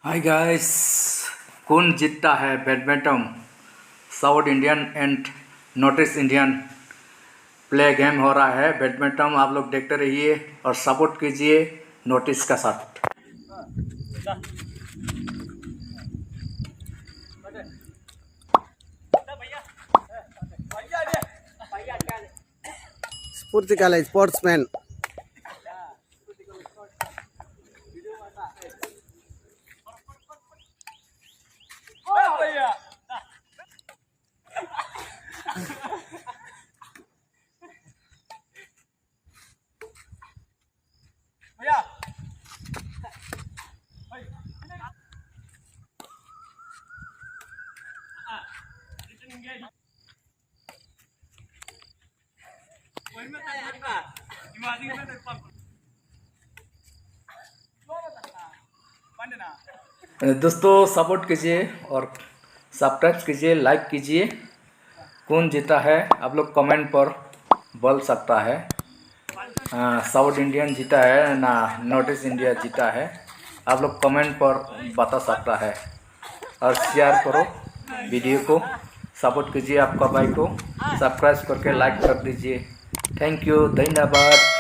Hi guys, कौन जीतता है badminton? South Indian and north east Indian play game हो रहा है बैडमिंटन। आप लोग देखते रहिए और सपोर्ट कीजिए नॉर्थ ईस्ट का साथ। स्फूर्ति कॉलेज स्पोर्ट्समैन दोस्तों सपोर्ट कीजिए और सब्सक्राइब कीजिए, लाइक कीजिए। कौन जीता है आप लोग कमेंट पर बोल सकता है। साउथ इंडियन जीता है ना नॉर्थ ईस्ट इंडिया जीता है, आप लोग कमेंट पर बता सकता है। और शेयर करो वीडियो को, सपोर्ट कीजिए आपका भाई को, सब्सक्राइब करके लाइक कर दीजिए। थैंक यू, धन्यवाद।